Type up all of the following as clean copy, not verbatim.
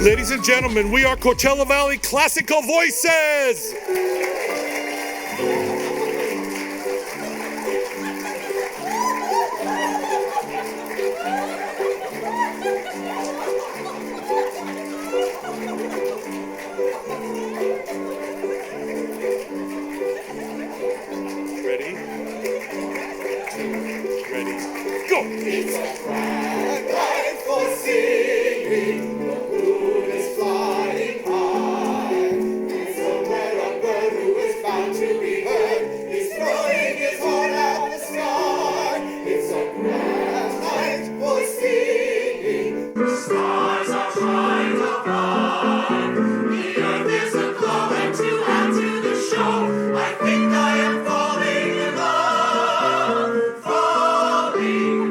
Ladies and gentlemen, we are Coachella Valley Classical Voices. Ready? Ready? Go! It's a grand night for singing. The moon is flying high. It's somewhere a bird who is bound to be heard. He's throwing his horn at the sky. It's a grand night for singing. The stars are bright above. The earth is aglow, and to add to the show, I think I am falling in love. Falling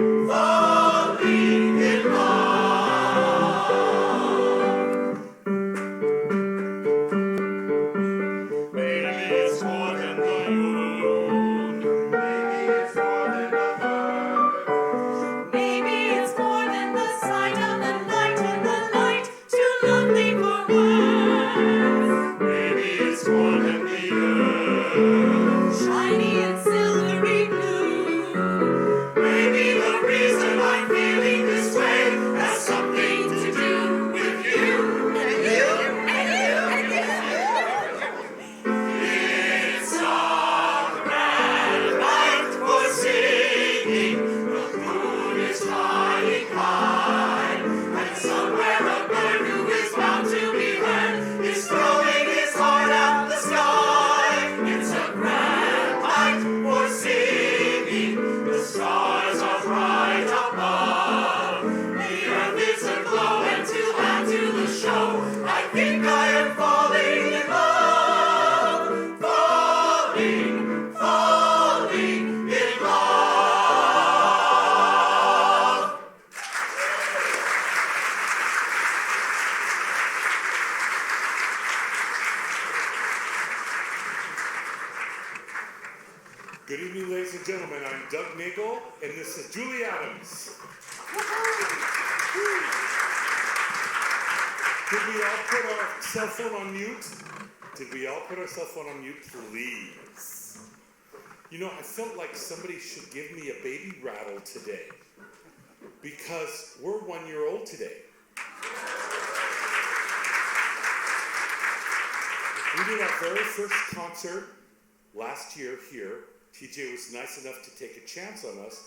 in love. Maybe it's more than the moon. Maybe it's more than the bird. Maybe it's more than the sight of the light in the night, too lovely for words. Maybe it's more than the earth. Shiny and silvery blue. Maybe the reason I'm feeling this way has something to do with you. And you. It's a grand night for singing. The moon is flying high. And somewhere a bird who is bound to be heard is throwing his heart at the sky. It's a grand night for singing. The stars are bright above. The earth is aglow, and to add to the show, I think I am falling in love. Falling in love. Good evening, ladies and gentlemen. I'm Doug Nagel, and this is Julie Adams. Did we all put our cell phone on mute? Did we all put our cell phone on mute, please? You know, I felt like somebody should give me a baby rattle today, because we're 1 year old today. We did our very first concert last year here. TJ was nice enough to take a chance on us.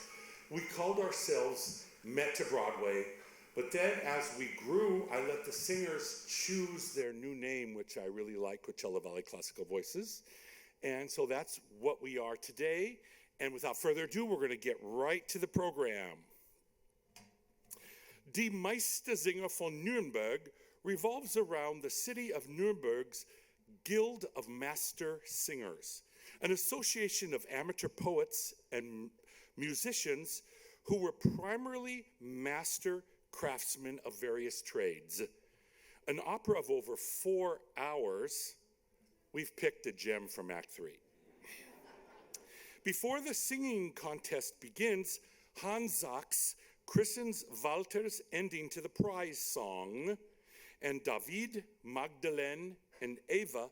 We called ourselves Met to Broadway, but then as we grew, I let the singers choose their new name, which I really like, Coachella Valley Classical Voices. And so that's what we are today. And without further ado, we're going to get right to the program. Die Meistersinger von Nürnberg revolves around the city of Nürnberg's Guild of Master Singers, an association of amateur poets and musicians who were primarily master craftsmen of various trades. An opera of over 4 hours, we've picked a gem from Act 3. Before the singing contest begins, Hans Sachs christens Walter's ending to the prize song, and David, Magdalene, and Eva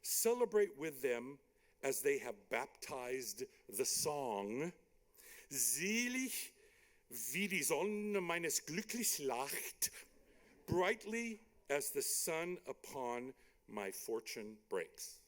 celebrate with them as they have baptized the song, Selig wie die Sonne meines Glücks lacht, brightly as the sun upon my fortune breaks.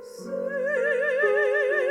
Selig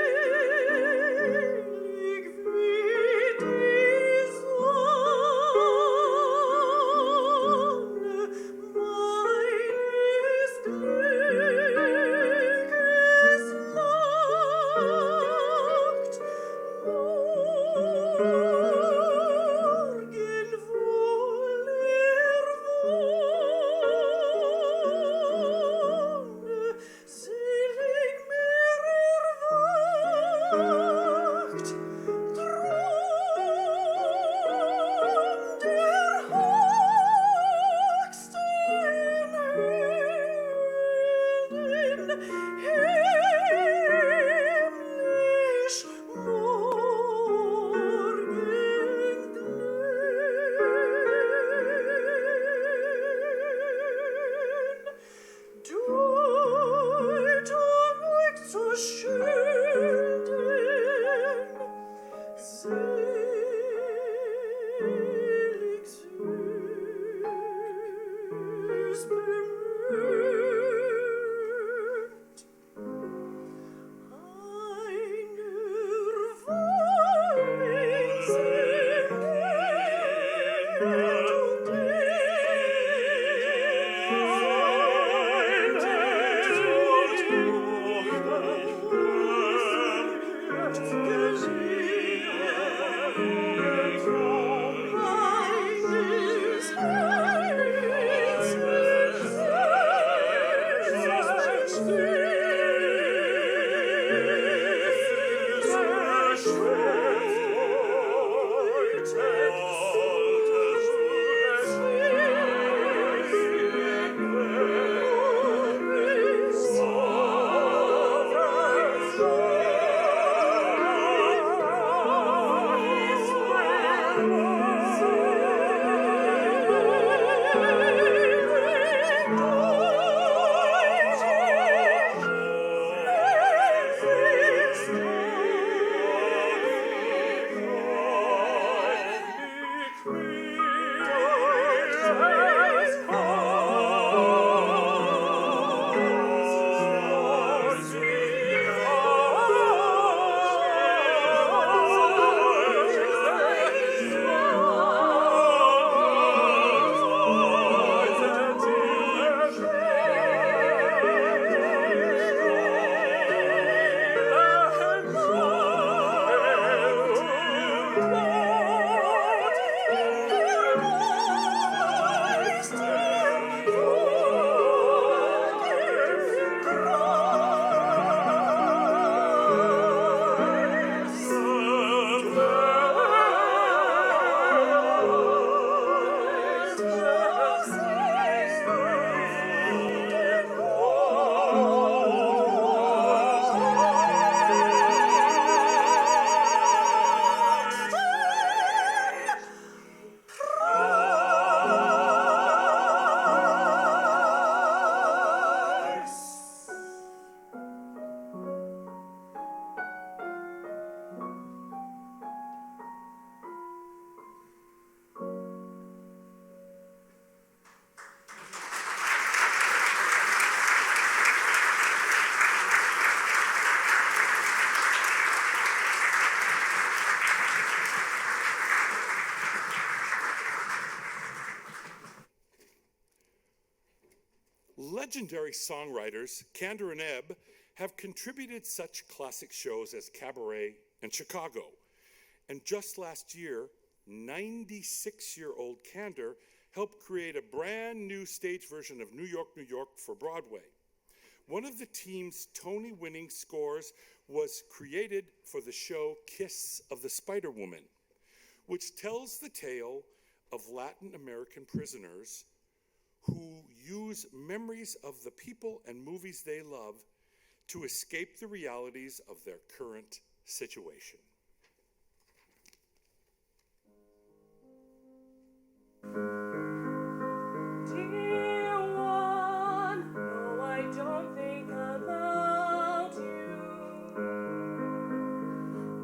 Legendary songwriters Kander and Ebb have contributed such classic shows as Cabaret and Chicago. And just last year, 96-year-old Kander helped create a brand new stage version of New York, New York for Broadway. One of the team's Tony-winning scores was created for the show Kiss of the Spiderwoman, which tells the tale of Latin American prisoners who use memories of the people and movies they love to escape the realities of their current situation. Dear one, no, I don't think about you.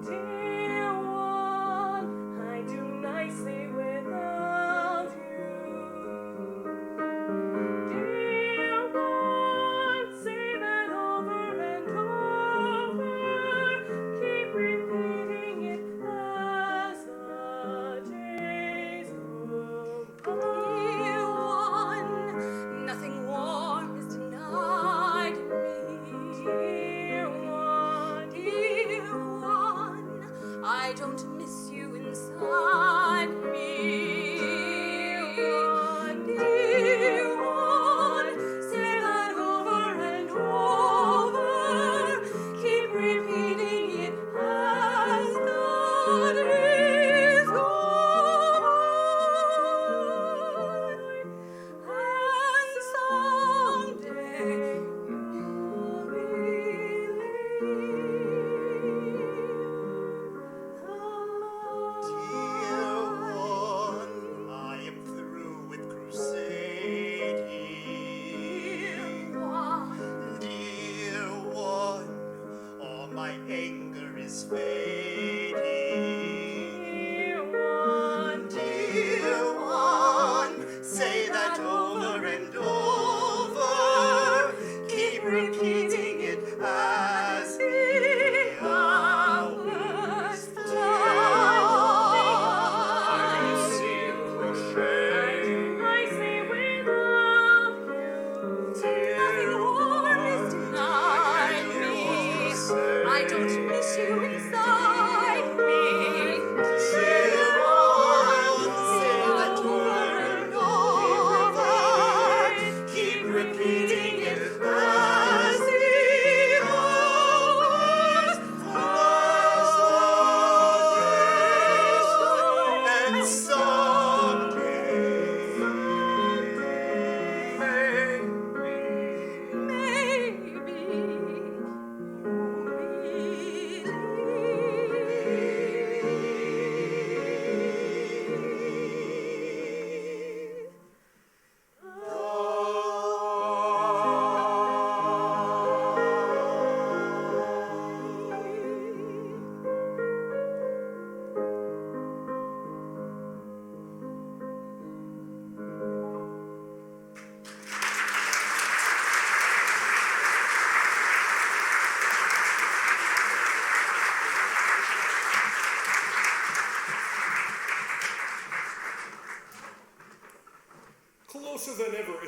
Dear one, I do nicely without you. Dear one, say that over and over. Keep repeating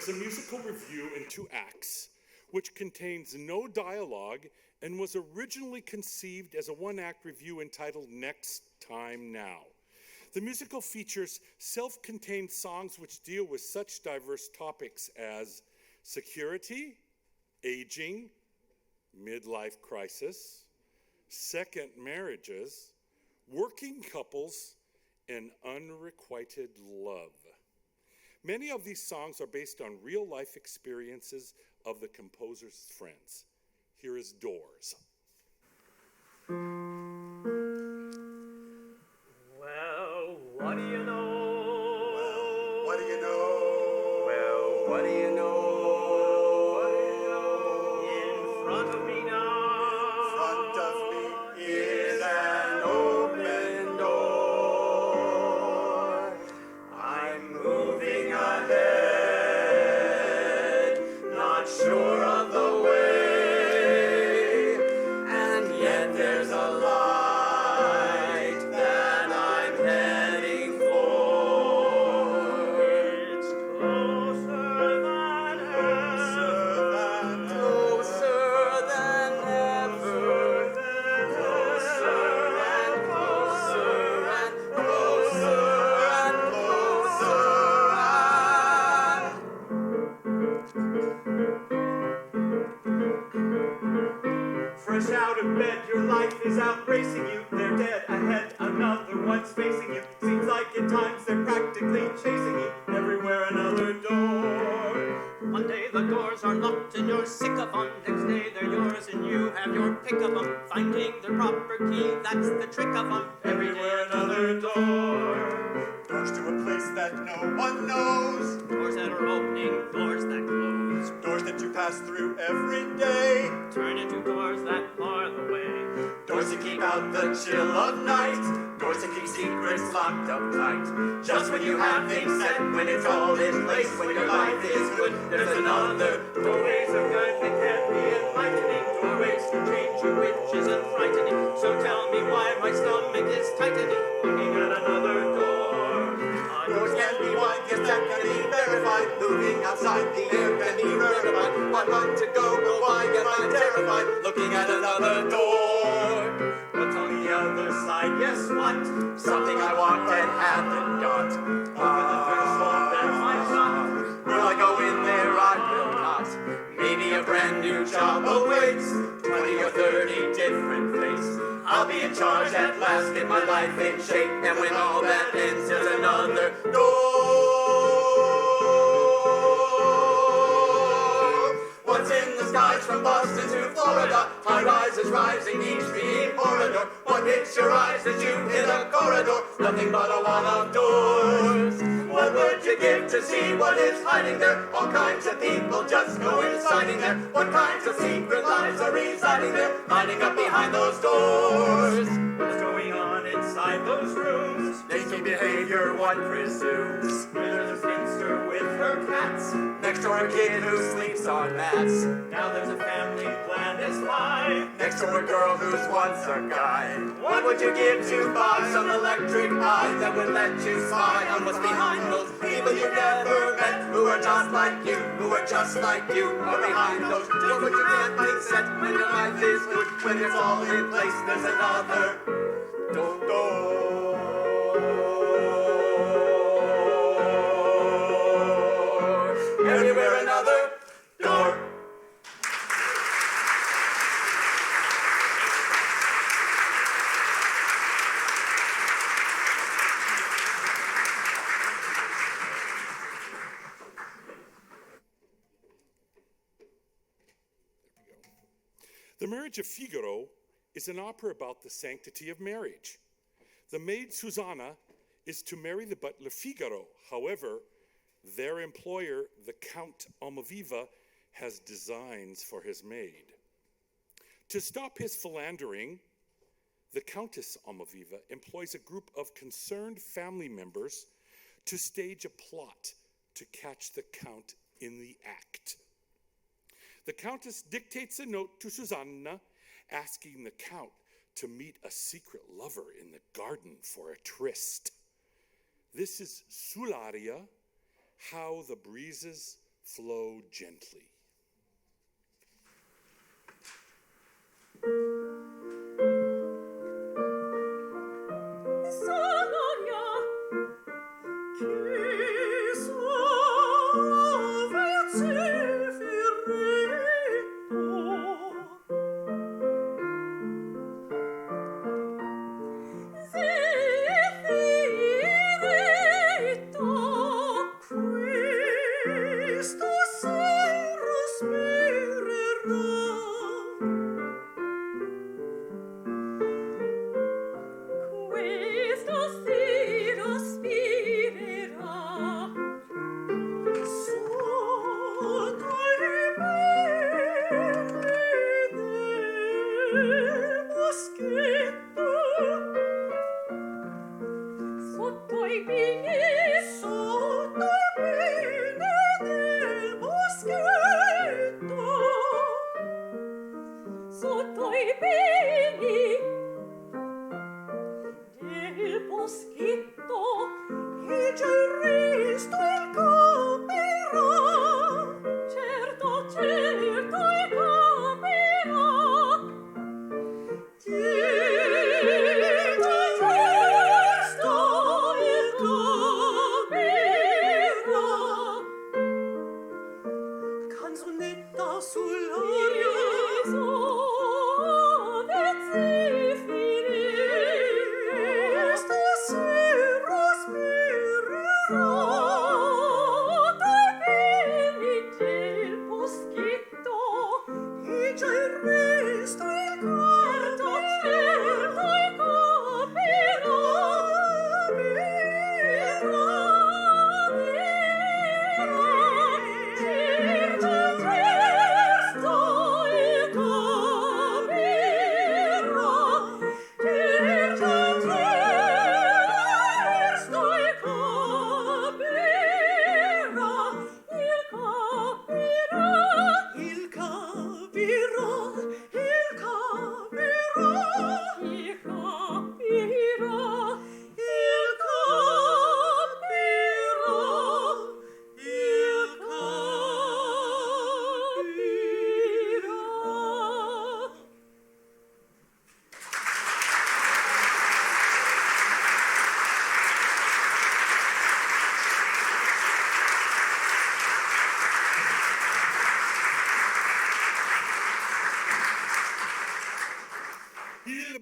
is a musical review in 2 acts, which contains no dialogue and was originally conceived as a 1-act review entitled Next Time Now. The musical features self-contained songs which deal with such diverse topics as security, aging, midlife crisis, second marriages, working couples, and unrequited love. Many of these songs are based on real-life experiences of the composer's friends. Here is Doors. Well, what do you know? Well, what do you know? Well, what do you know? What do you know? In front of me now. In front of me is an open door. I'm moving ahead, not sure of the way, and yet there's a light that I'm heading for. It's closer than ever, closer than ever, closer and closer and closer and closer Fresh out of bed, your life is out racing you. They're dead ahead, another one's facing you. Seems like at times they're practically chasing you. Everywhere another door. One day the doors are locked and you're sick of them. Next day they're yours and you have your pick of them. Finding the proper key, that's the trick of them. Everywhere another door. Doors to a place that no one knows. Doors that are opening, doors that close. Doors that you pass through every day. Turn into doors that bar the way. Doors that keep out the chill of night. Doors that keep secrets locked up tight. Just when you have things set, when it's all in place, when your life is good, there's another. Doorways are good, they can be enlightening. Doorways to change you, which isn't frightening. So tell me why my stomach is tightening, looking at another door. Doors can be wide, yes, that can be verified. Moving outside the air can be verified. 1 month to go, but why am I terrified? Looking at another door. What's on the other side? Yes, what? Something I want and haven't got. Over the threshold, there's my shot. Will I go in there? I will not. Maybe a brand new job awaits. 20 or 30 different things. I'll be in charge at last, get my life in shape. And when all that ends, there's another door. What's in the skies from Boston to Florida? High rises rising, each being corridor. What hits your eyes as you hit a corridor? Nothing but a wall of doors. What would you give to see what is hiding there? All kinds of people just go inside there. What kinds of secret lives are residing there? Hiding up behind those doors. What's going on inside those rooms? Nasty behavior, one presumes. There's a spinster with her cats. Next door a kid who sleeps on mats. Now there's a family plan is high. Next door a girl who's once a guy. What would you give to buy some electric eye that would let you spy on what's behind those people you never met, who are just like you, who are just like you, or behind those doors would you get things set when your life is good, when it's all in place, there's another door. Everywhere another door. The Marriage of Figaro is an opera about the sanctity of marriage. The maid Susanna is to marry the butler Figaro. However, their employer, the Count Almaviva, has designs for his maid. To stop his philandering, the Countess Almaviva employs a group of concerned family members to stage a plot to catch the Count in the act. The Countess dictates a note to Susanna asking the Count to meet a secret lover in the garden for a tryst. This is Sull'aria, How the Breezes flow gently.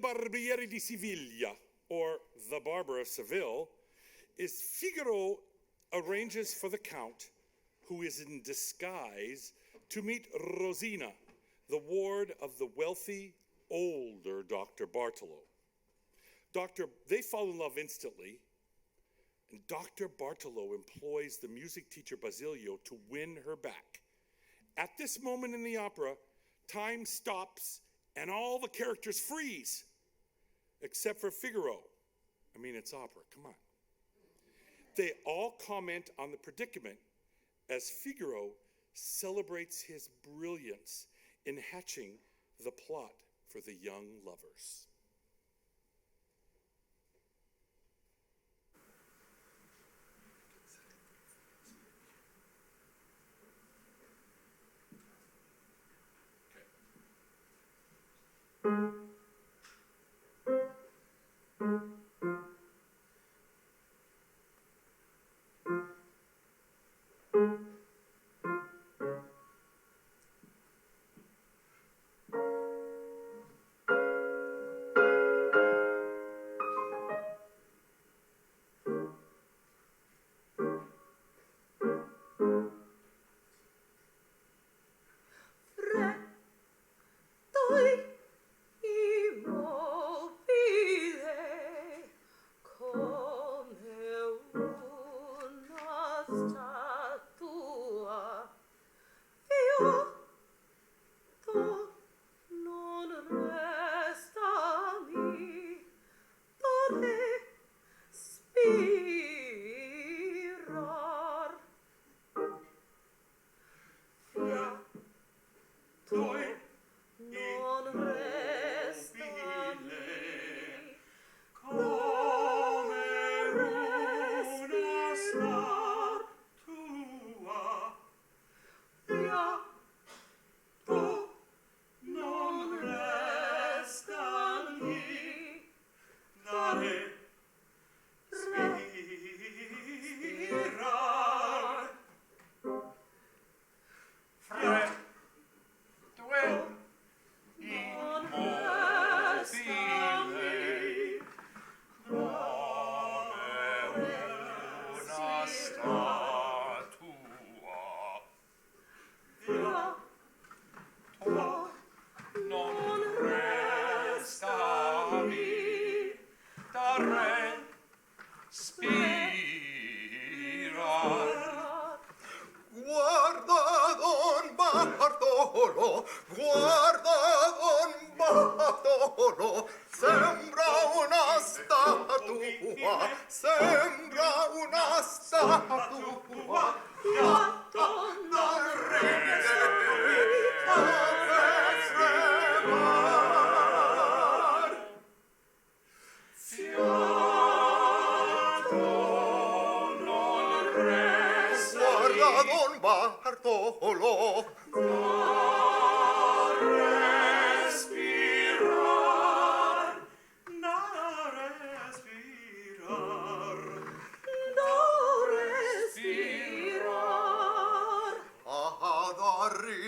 Barbiere di Siviglia, or The Barber of Seville, is Figaro arranges for the Count, who is in disguise, to meet Rosina, the ward of the wealthy, older Dr. Bartolo. They fall in love instantly, and Dr. Bartolo employs the music teacher Basilio to win her back. At this moment in the opera, time stops and all the characters freeze, except for Figaro. I mean, it's opera, come on. They all comment on the predicament as Figaro celebrates his brilliance in hatching the plot for the young lovers.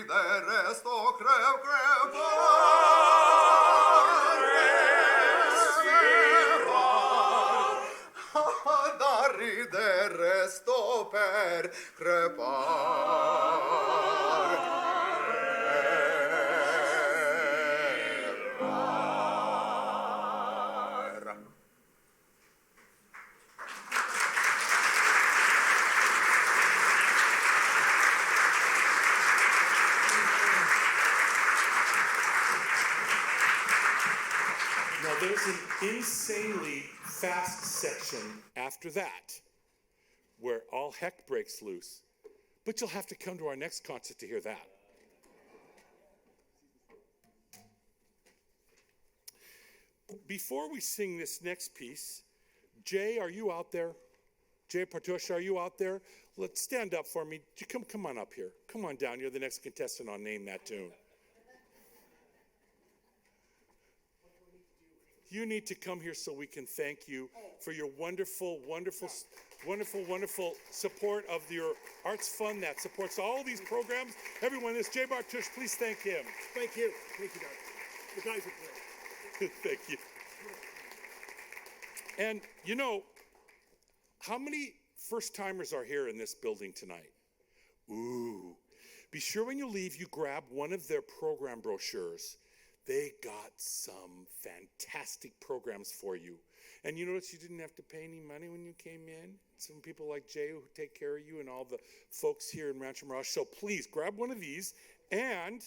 ridere sto crepare. Da ridere sto per Now there's an insanely fast section after that where all heck breaks loose. But you'll have to come to our next concert to hear that. Before we sing this next piece, Jay, are you out there? Jay Partush, are you out there? Let's stand up for me. Come on up here. Come on down. You're the next contestant on Name That Tune. You need to come here so we can thank you for your wonderful support of your arts fund that supports all these programs. Everyone, this Jay Bartush, please thank him. Thank you, guys. The guys are great. Thank you. And you know, how many first-timers are here in this building tonight? Ooh. Be sure when you leave, you grab one of their program brochures. They got some fantastic programs for you. And you notice you didn't have to pay any money when you came in. Some people like Jay who take care of you and all the folks here in Rancho Mirage. So please grab one of these and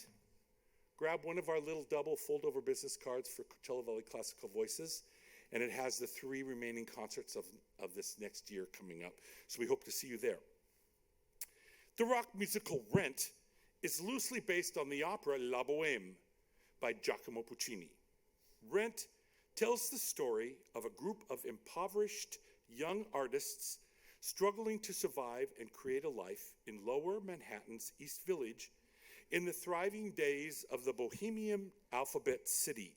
grab one of our little double fold-over business cards for Coachella Valley Classical Voices. And it has the 3 remaining concerts of this next year coming up. So we hope to see you there. The rock musical Rent is loosely based on the opera La Bohème by Giacomo Puccini. Rent tells the story of a group of impoverished young artists struggling to survive and create a life in lower Manhattan's East Village in the thriving days of the Bohemian alphabet city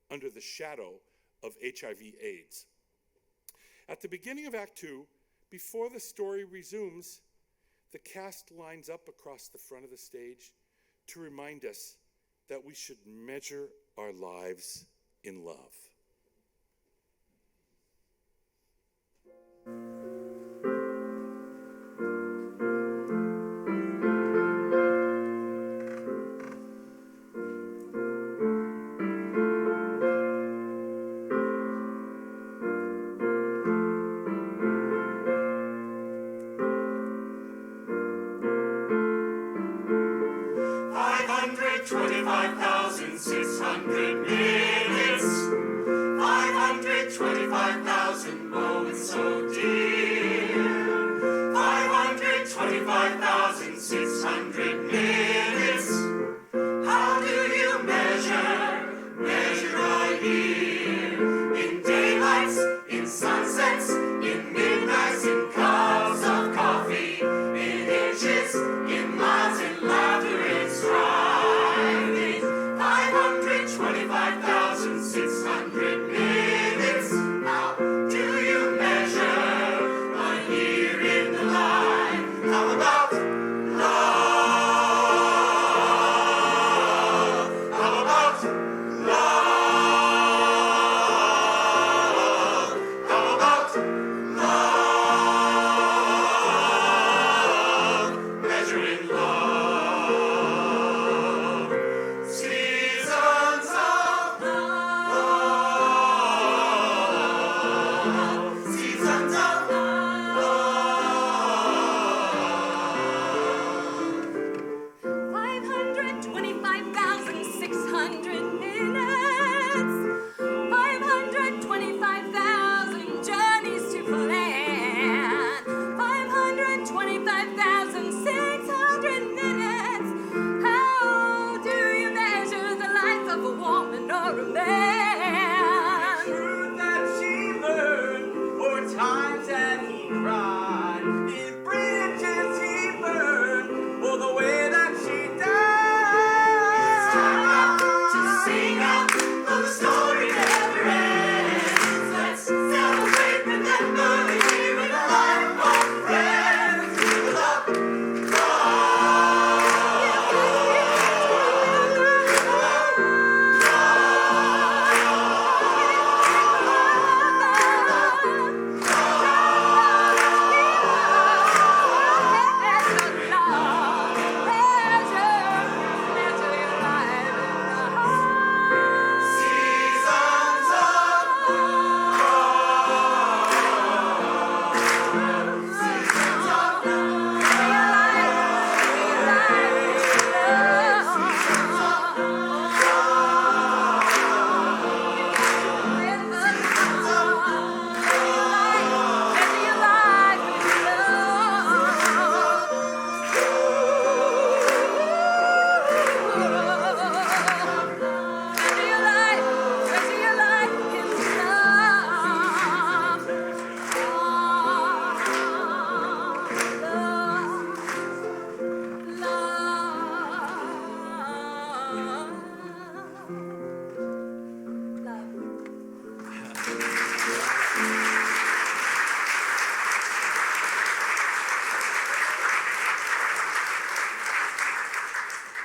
under the shadow of HIV/AIDS. At the beginning of Act 2, before the story resumes, the cast lines up across the front of the stage to remind us that we should measure our lives in love.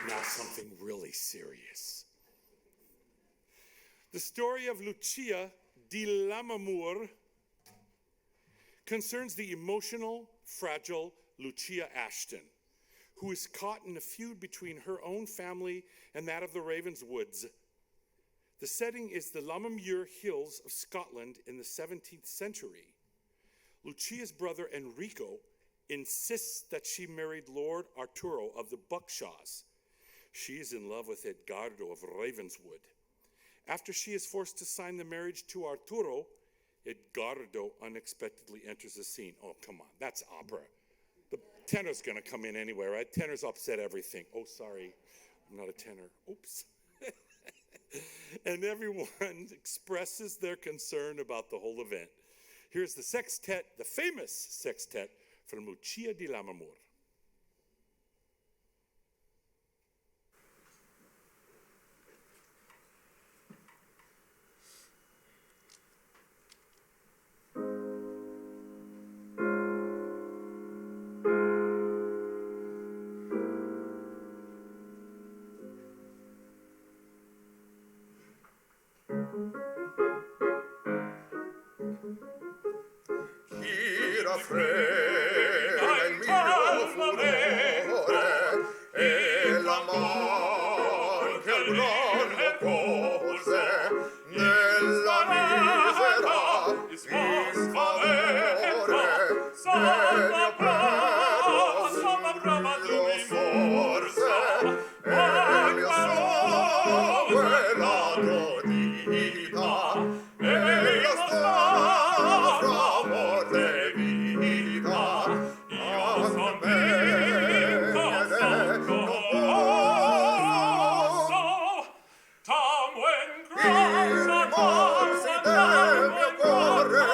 Now something really serious. The story of Luchia Damur concerns the emotional, fragile Lucia Ashton, who is caught in a feud between her own family and that of the Ravenswoods. The setting is the Lamur Hills of Scotland in the 17th century. Lucia's brother Enrico insists that she married Lord Arturo of the Buckshaws. She is in love with Edgardo of Ravenswood. After she is forced to sign the marriage to Arturo, Edgardo unexpectedly enters the scene. Oh, come on, that's opera. The tenor's gonna come in anyway, right? Tenors upset everything. Oh, sorry, I'm not a tenor. Oops. And everyone expresses their concern about the whole event. Here's the sextet, the famous sextet from Luchia Damur. Ira frega il mio furore e la man che il grande cose nella misera isfavore nella brava lo forse e mio sangue la rodita e la sta fra morte vita io son bene Tom when il morsi del mio cuore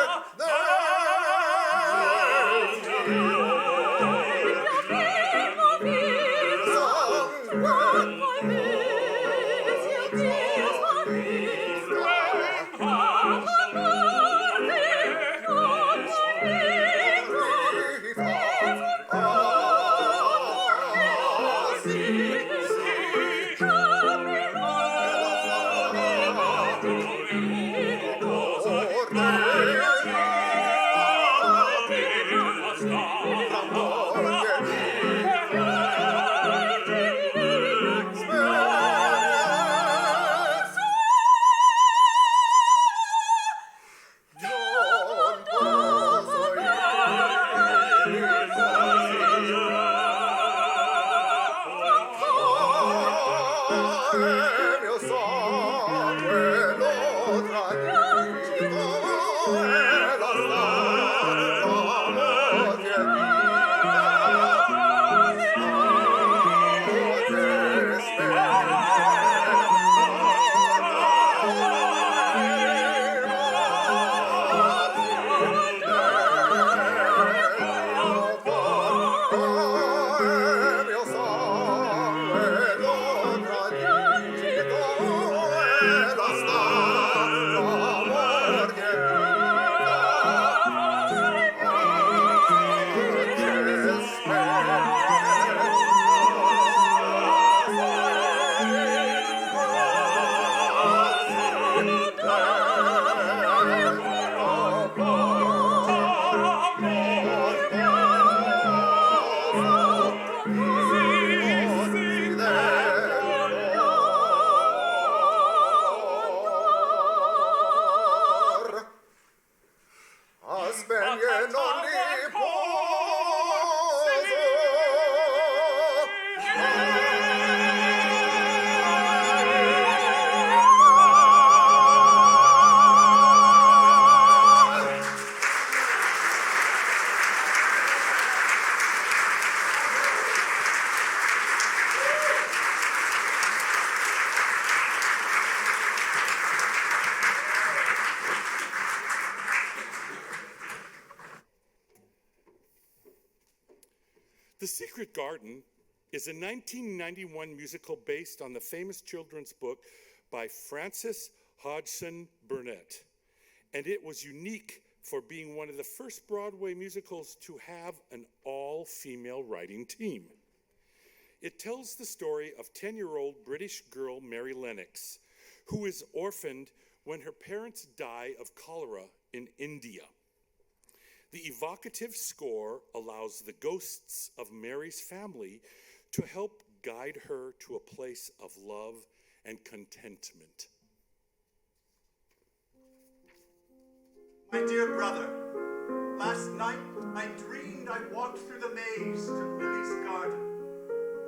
The Secret Garden is a 1991 musical based on the famous children's book by Frances Hodgson Burnett, and it was unique for being one of the first Broadway musicals to have an all-female writing team. It tells the story of 10-year-old British girl Mary Lennox, who is orphaned when her parents die of cholera in India. The evocative score allows the ghosts of Mary's family to help guide her to a place of love and contentment. My dear brother, last night I dreamed I walked through the maze to Lily's garden,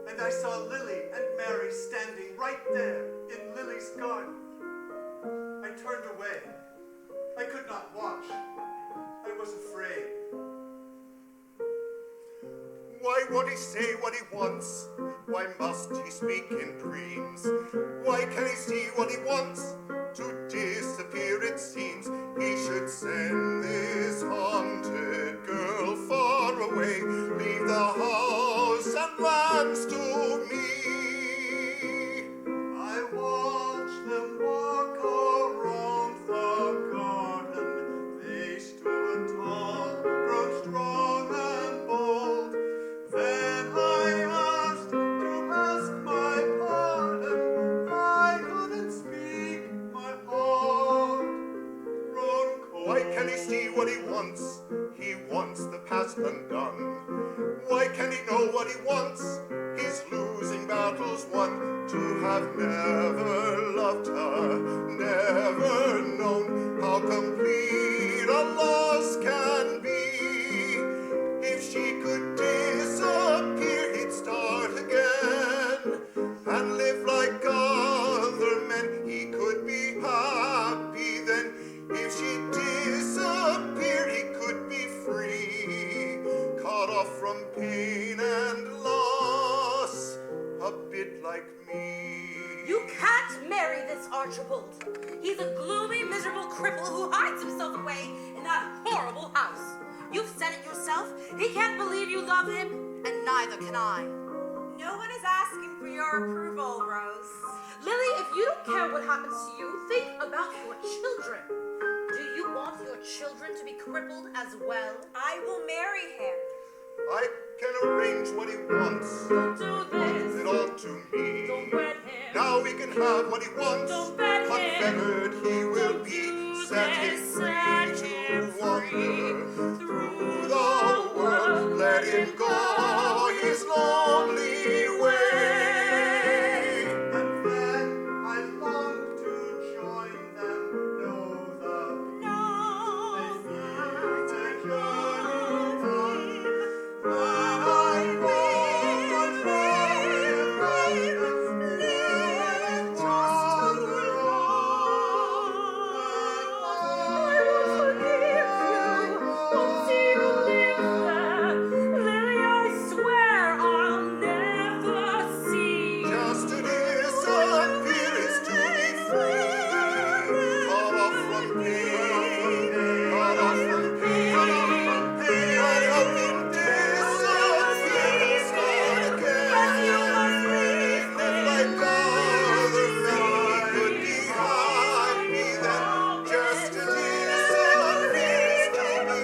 and I saw Lily and Mary standing right there in Lily's garden. I turned away. I could not watch. I was afraid. Why won't he say what he wants? Why must he speak in dreams? Why can't he see what he wants? To disappear it seems. He should send this haunted girl far away. Leave the house and lands to me. I watched them walk around the garden. They stood tall, grown strong and bold. Then I asked to ask my pardon. I couldn't speak, my heart grown cold. Why can't he see what he wants? He wants the past undone. Why can't he know what he wants? He's losing battles won. To have never loved her, never known how complete a loss can be. If she could disappear, he'd start again and live like other men. He could be happy then. If she disappeared, he could be free, cut off from pain and loss, a bit like me. You can't marry this Archibald. He's a gloomy, miserable cripple who hides himself away in that horrible house. You've said it yourself. He can't believe you love him, and neither can I. No one is asking for your approval, Rose. Lily, if you don't care what happens to you, think about your children. Do you want your children to be crippled as well? I will marry him. I can arrange what he wants. Don't do this. Leave it all to me. Don't wed him. Now he can have what he wants. Don't wed him. Unfettered he will Don't be. do Set him this. free Set to him wander through the world. Let him go his lonely way. And then I longed to join them, know the Just to disappear is to be free. Cut off from pain, cut off from pain, cut off from pain. Let him disappear and start again. Live like other men, he could be happy then. Just to disappear is to be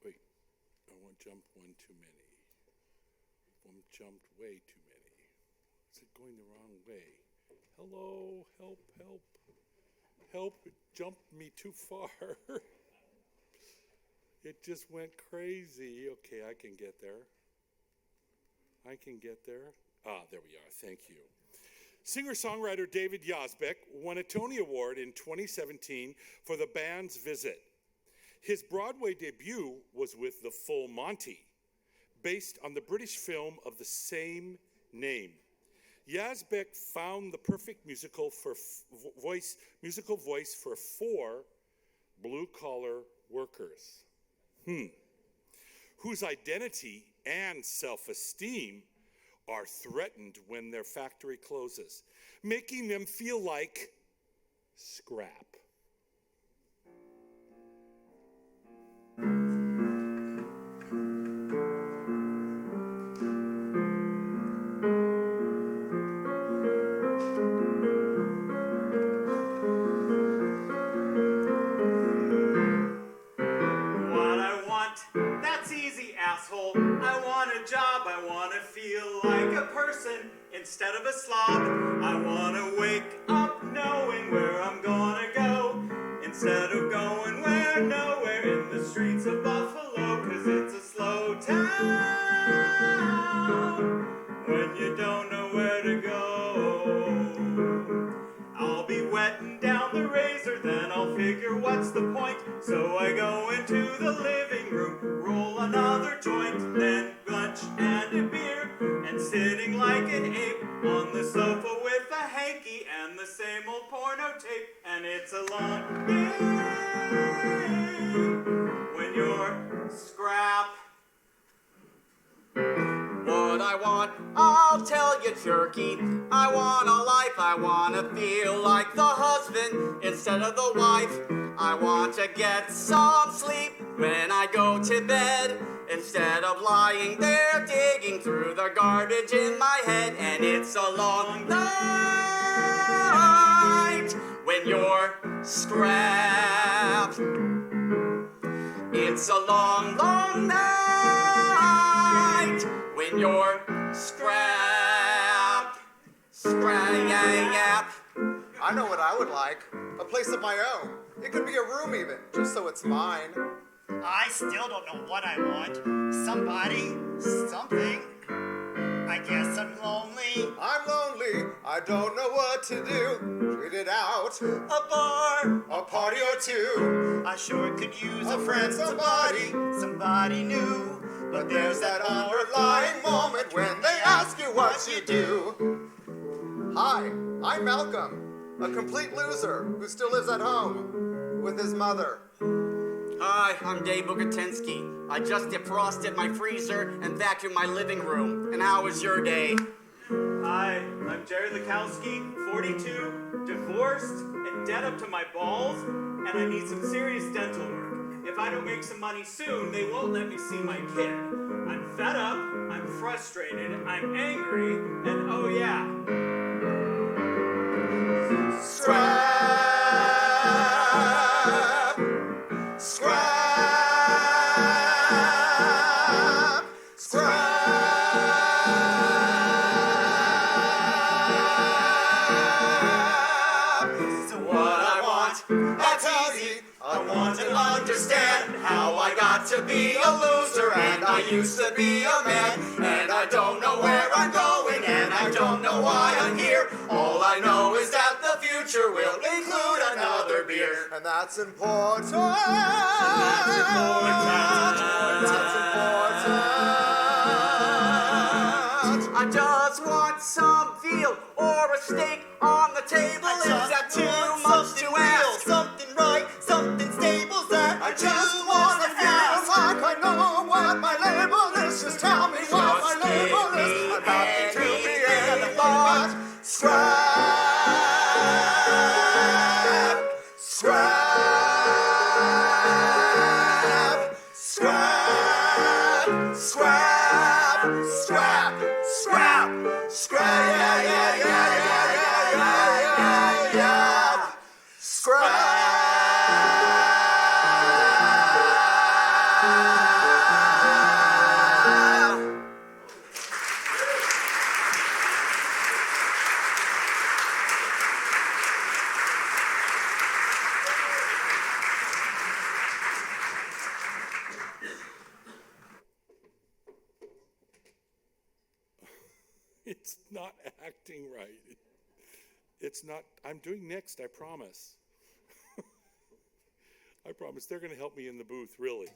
Wait, one jumped one too many. One jumped way too many. Is it going the wrong way? Hello, help, help. Help, it jumped me too far. It just went crazy. Okay, I can get there. I can get there. Ah, there we are. Thank you. Singer-songwriter David Yazbek won a Tony Award in 2017 for The Band's Visit. His Broadway debut was with The Full Monty. based on the British film of the same name. Yazbek found the perfect musical voice for 4 blue-collar workers, whose identity and self-esteem are threatened when their factory closes, making them feel like scrap. I want a job, I want to feel like a person instead of a slob. I want to wake up knowing where I'm gonna go instead of going where nowhere in the streets of Buffalo, 'cause it's a slow town when you don't know where to go. I'll be wetting down the razor, then I'll figure what's the point. So I go into the living room, roll another joint, then lunch and a beer, and sitting like an ape on the sofa with a hanky and the same old porno tape. And it's a long day when you're scrap. What I want, I'll tell you, jerky. I want a life, I want to feel like the husband instead of the wife. I want to get some sleep when I go to bed instead of lying there digging through the garbage in my head. And it's a long night when you're scrapped. It's a long, long night when you're scrapped. Scrap. I know what I would like. A place of my own. It could be a room even, just so it's mine. I still don't know what I want. Somebody, something. I guess I'm lonely. I'm lonely. I don't know what to do. Treat it out. A bar, A party or two. I sure could use A friend, somebody new. But there's that underlying moment when they ask you what you do. Hi, I'm Malcolm. A complete loser who still lives at home with his mother. Hi, I'm Dave Bogatinsky. I just defrosted my freezer and vacuumed my living room. And how was your day? Hi, I'm Jerry Lukowski, 42, divorced, and dead up to my balls, and I need some serious dental work. If I don't make some money soon, they won't let me see my kid. I'm fed up, I'm frustrated, I'm angry, and oh yeah. Scrap. Scrap. Scrap. So what I want, That's easy. I want to understand how I got to be a loser and I used to be a man, and I don't know where I'm going and I don't know why I'm here. All I know is that the future will include another beer. And that's important. That's important. That's important. I just want some veal or a steak on the table. Is that too much to ask? Something right, something stable that I just want to feel like I know what my label is. Just tell me what my label is. I'm happy to be in the thought. Scrap. Scrap. Scrap. Scrap. Scrap. Scrap. Scrap. Yeah. Scrap. It's not acting right. It's not. I'm doing next, I promise. I promise. They're going to help me in the booth, really.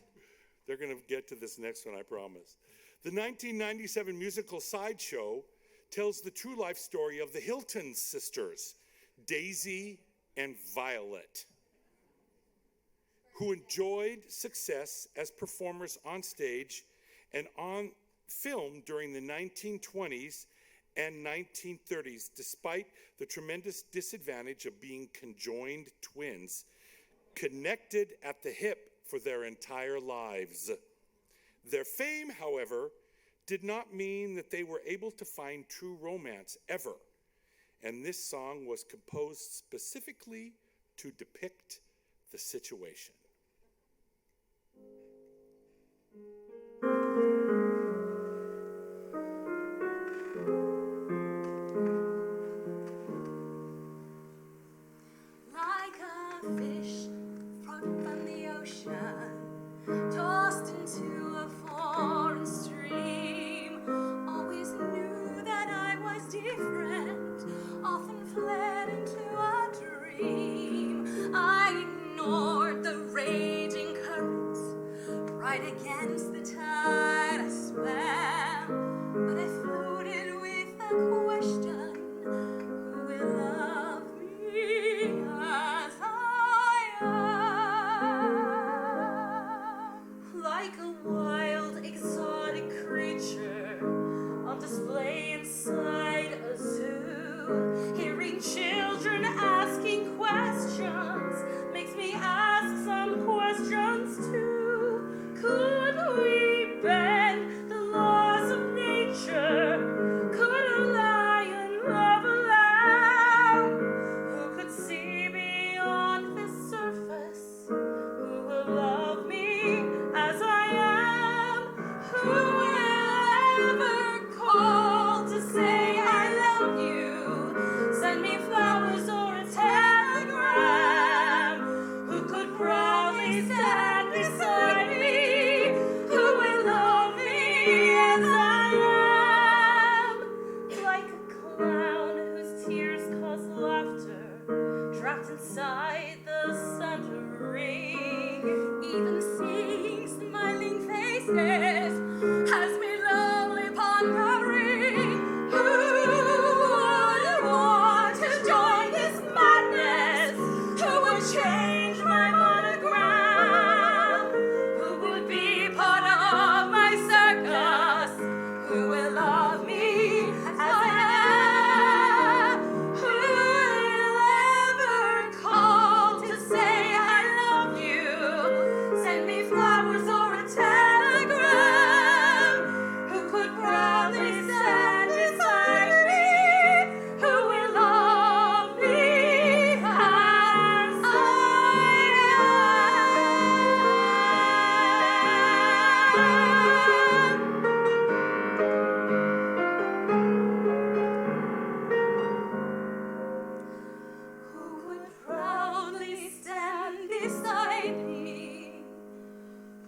They're going to get to this next one, I promise. The 1997 musical Sideshow tells the true life story of the Hilton sisters, Daisy and Violet, who enjoyed success as performers on stage and on film during the 1920s and 1930s, despite the tremendous disadvantage of being conjoined twins, connected at the hip for their entire lives. Their fame, however, did not mean that they were able to find true romance ever. And this song was composed specifically to depict the situation. Like a fish from the ocean, tossed into a foreign stream, always knew that I was different, often fled into a dream. I ignored the raging currents, right against the tide I swam, but I floated with a question: who will love me as I am? Like a wild, exotic creature on display inside a zoo, hearing children asking questions makes me ask some questions too. Could we bend the laws of nature? Could a lion love a lamb? Who could see beyond the surface? Who will love me as I am? Who will ever call to say I love you? Send me flowers or a telegram. Who could proudly stand beside me? Who will love me as I am? Like a clown whose tears cause laughter, trapped inside the center ring. Even seeing smiling faces has me lonely pondering. Who would want to join this madness? Who would change my monogram? Who would be part of my circus? Who will love me as I am? Who will ever call to say I love you? Send me flowers or a telegram. Who could proudly stand beside me? Who will love me as I am? Who would proudly stand beside me?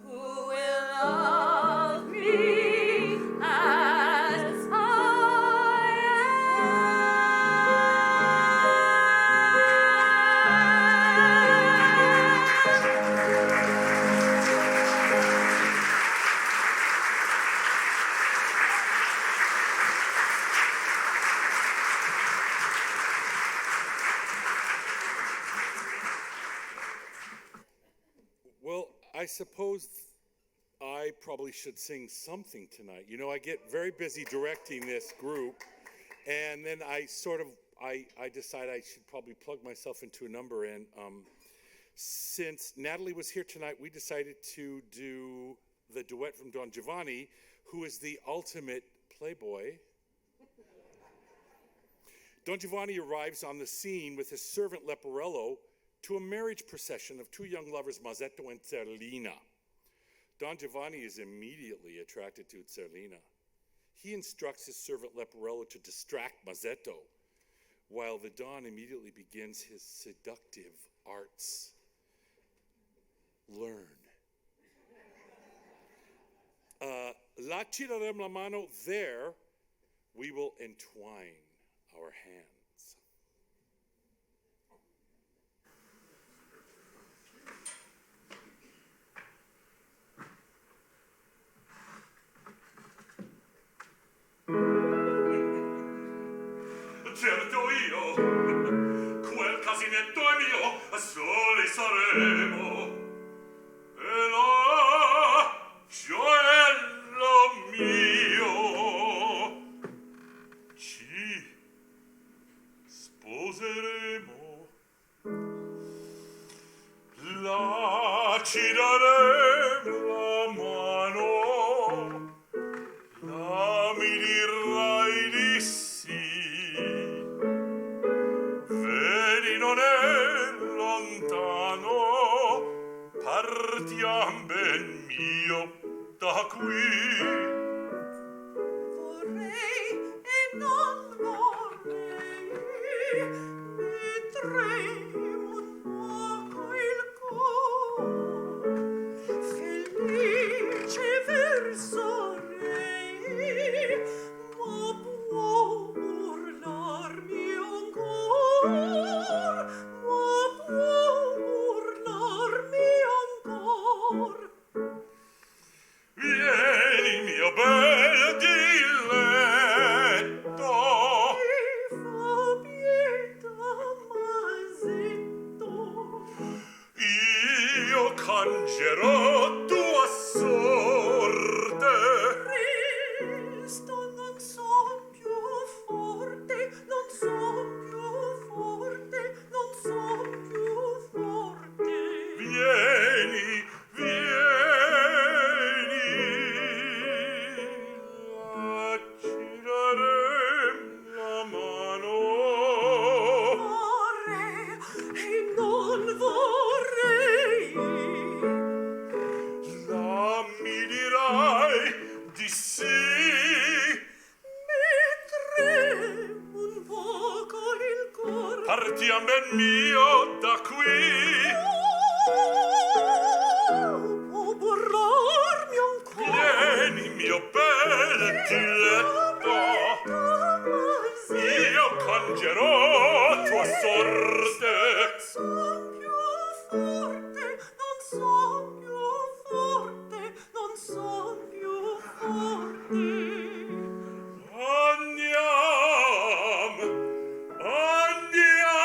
Who will love me as Well, I suppose I probably should sing something tonight. You know, I get very busy directing this group, and then I decide I should probably plug myself into a number. And since Natalie was here tonight, we decided to do the duet from Don Giovanni, who is the ultimate playboy. Don Giovanni arrives on the scene with his servant Leporello to a marriage procession of two young lovers, Mazzetto and Zerlina. Don Giovanni is immediately attracted to Zerlina. He instructs his servant Leporello to distract Mazzetto, while the Don immediately begins his seductive arts. Learn. La tirarem la mano, there we will entwine our hands. certo io, quel casinetto è mio, soli saremo. E là, gioiello mio, ci sposeremo. Là ci daremo la mano, là mi dirai di sì. Vedi non è lontano, partiam ben mio da qui. Vorrei e non vorrei, mi tremo un poco il cor, felice versorei, ma può burlarmi ancor, ma può burlarmi ancor. Vieni mio bel diletto, Mi fa pietà, masetto, io cangerò tua sorte. Cristo, non son più forte, non son più forte, non son più forte. Vieni, vieni, là ci darem la mano. Vorrei e non vorrei, Là mi dirai di sì. mi tremo un poco il cor. Partiam ben mio da qui. Può burlarmi ancora. Vieni mio bel diletto, io cangerò tua sorte. Son più forte, non son più forte, non son più forte. Andiam, andiam.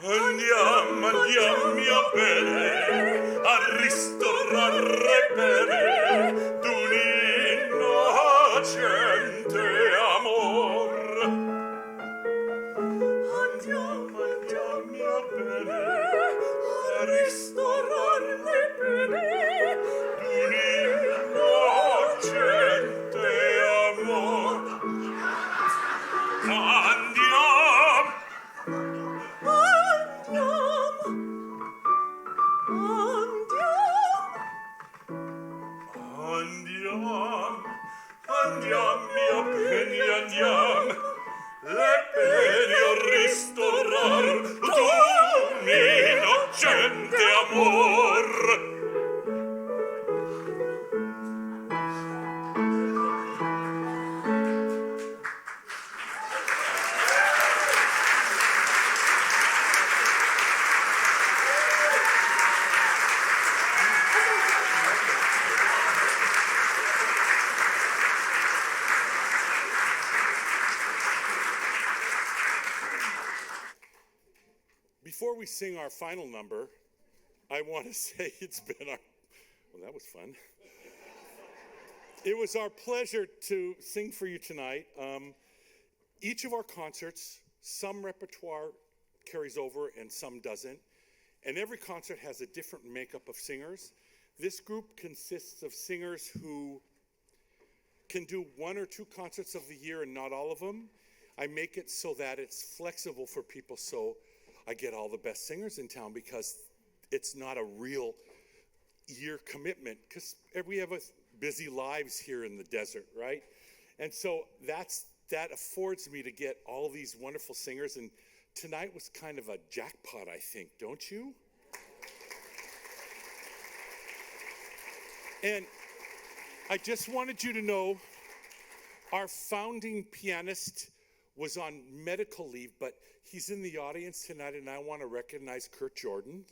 Andiam, andiam mia belle, a ristorare bene d'un innocente amor. Andiamo, Andiam mia belle, a ristorarne bene. d'un innocente amor. Andiam, andiam, andiam mia bene, andiam. Le bene a ristorar d'un innocente amor. Before we sing our final number, I want to say it's been our, well, that was fun. It was our pleasure to sing for you tonight. Each of our concerts, some repertoire carries over and some doesn't. And every concert has a different makeup of singers. This group consists of singers who can do one or two concerts of the year and not all of them. I make it so that it's flexible for people, so I get all the best singers in town, because it's not a real year commitment, because we have busy lives here in the desert, right? And so that affords me to get all these wonderful singers, and tonight was kind of a jackpot, I think, don't you? And I just wanted you to know our founding pianist was on medical leave, but he's in the audience tonight, and I want to recognize Kurt Jordan.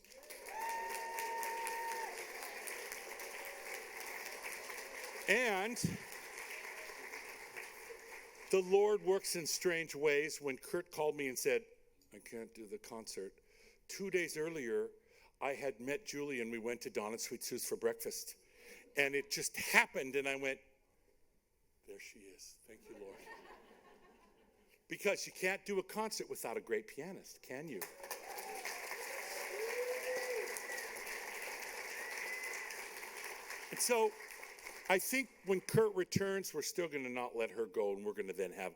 And the Lord works in strange ways. When Kurt called me and said, I can't do the concert, 2 days earlier, I had met Julie and we went to Donna's Sweet Sue's for breakfast. And it just happened and I went, there she is. Thank you, Lord. Because you can't do a concert without a great pianist, can you? And so I think when Kurt returns, we're still going to not let her go, and we're going to then have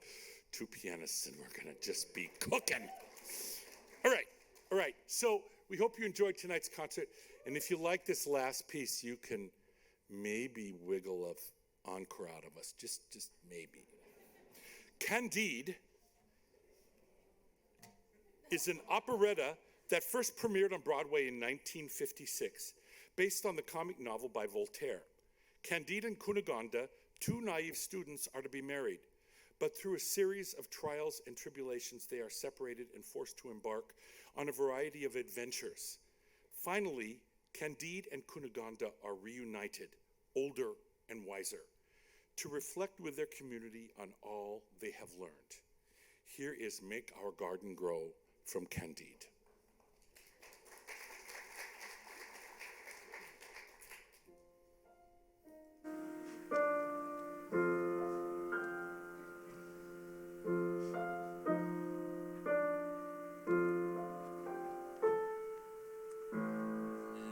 two pianists, and we're going to just be cooking. All right. So we hope you enjoyed tonight's concert, and if you like this last piece, you can maybe wiggle an encore out of us, just maybe. Candide is an operetta that first premiered on Broadway in 1956, based on the comic novel by Voltaire. Candide and Cunegonde, two naive students, are to be married, but through a series of trials and tribulations, they are separated and forced to embark on a variety of adventures. Finally, Candide and Cunegonde are reunited, older and wiser, to reflect with their community on all they have learned. Here is Make Our Garden Grow from Candide.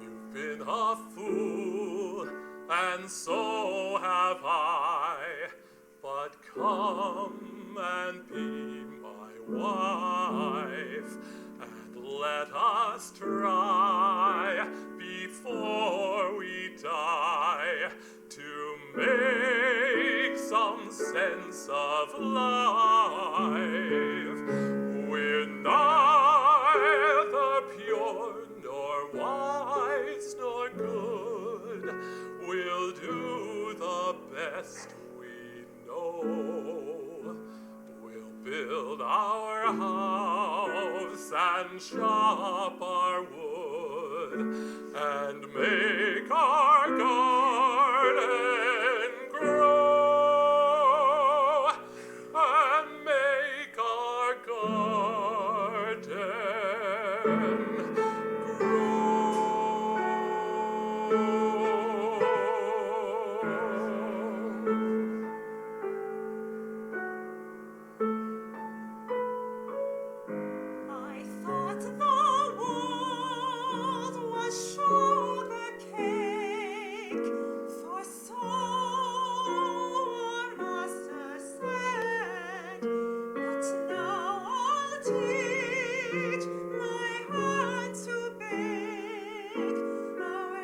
You've been a fool, and so have I, but come and be my wife, and let us try before we die to make some sense of life. We're neither pure nor wise nor good. We'll do the best we know. We'll build our house and chop our wood and make our garden grow and make our garden grow. I thought the world was sugar cake, for so our master said. But now I'll teach my hand to bake our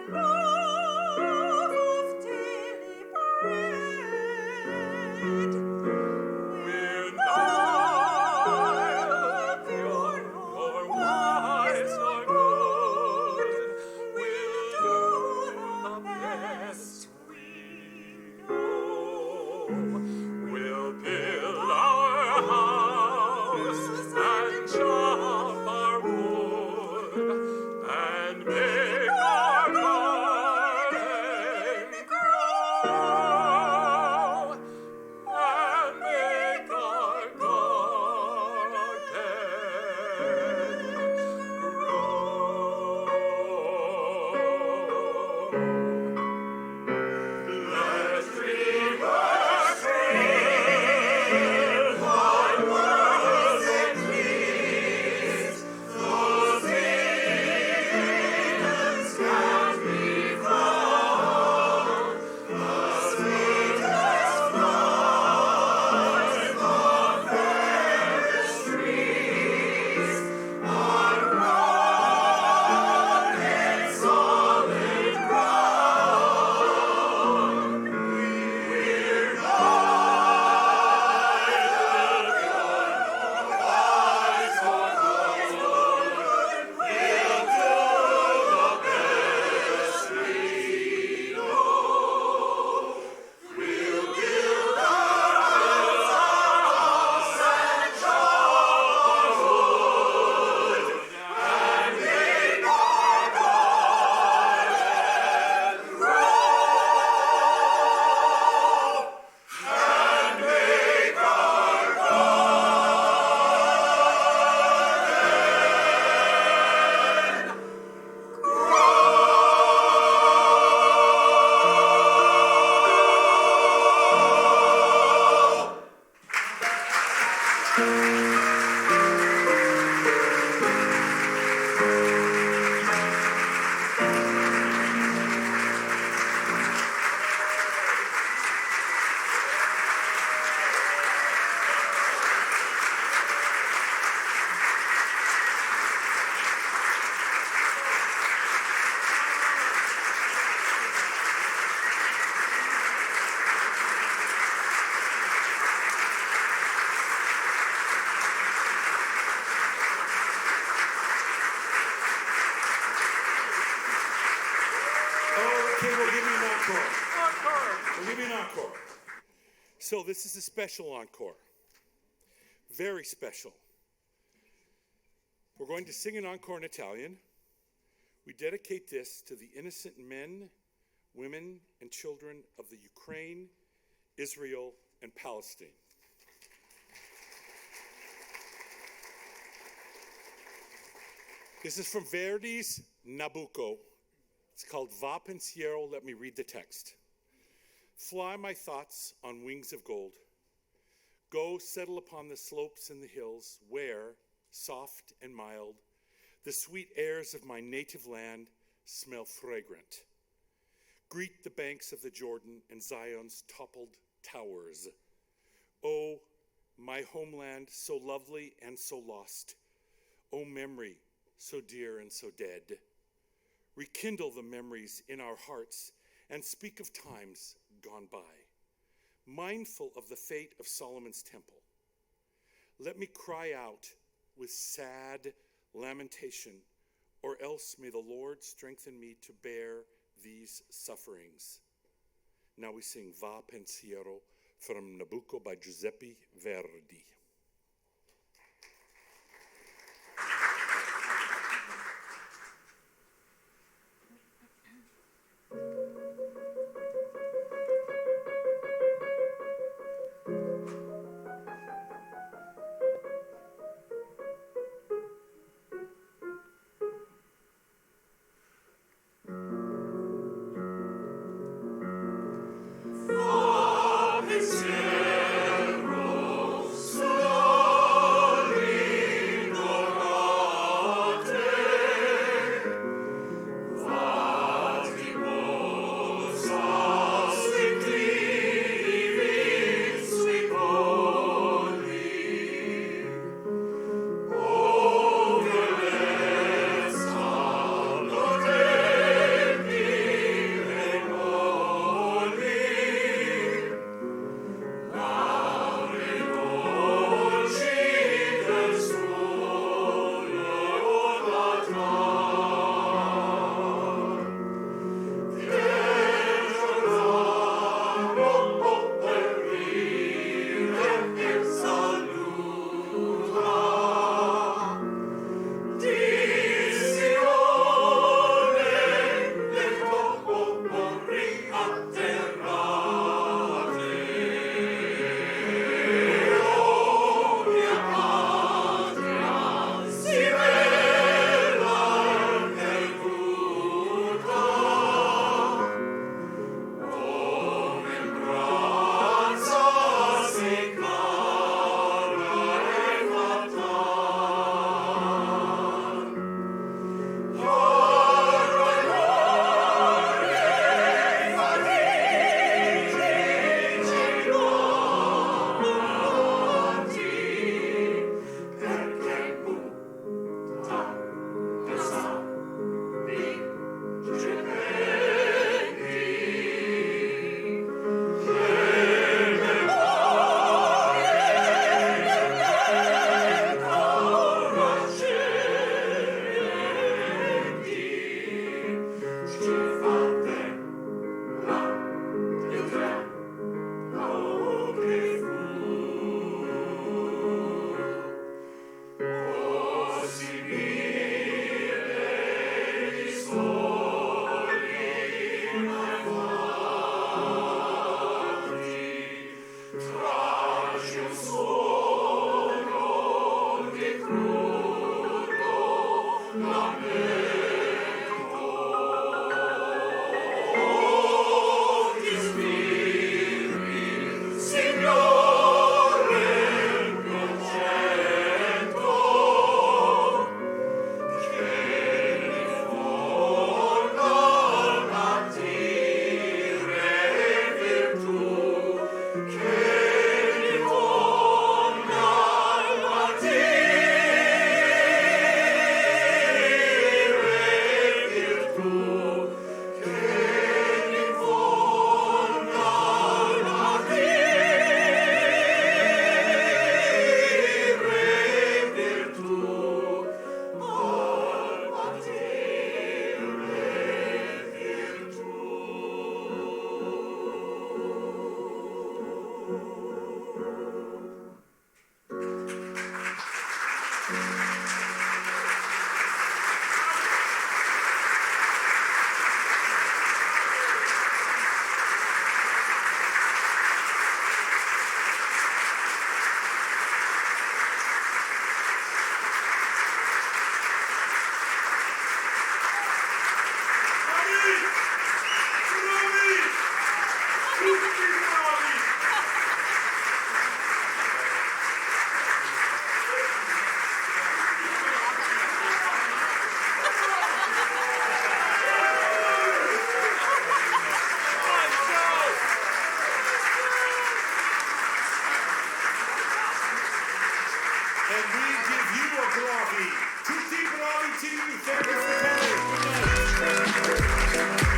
we'll give you an encore. Encore. We'll give you an encore. So this is a special encore. Very special. We're going to sing an encore in Italian. We dedicate this to the innocent men, women, and children of the Ukraine, Israel, and Palestine. This is from Verdi's Nabucco. It's called Va Pensiero. Let me read the text. Fly my thoughts on wings of gold. Go settle upon the slopes and the hills where, soft and mild, the sweet airs of my native land smell fragrant. Greet the banks of the Jordan and Zion's toppled towers. Oh, my homeland, so lovely and so lost. Oh, memory, so dear and so dead. Rekindle the memories in our hearts and speak of times gone by, mindful of the fate of Solomon's temple. Let me cry out with sad lamentation, or else may the Lord strengthen me to bear these sufferings. Now we sing Va Pensiero from Nabucco by Giuseppe Verdi. Pensiero, so And we give you a bravi. Tutti bravi to you. Thank you for coming. Good night.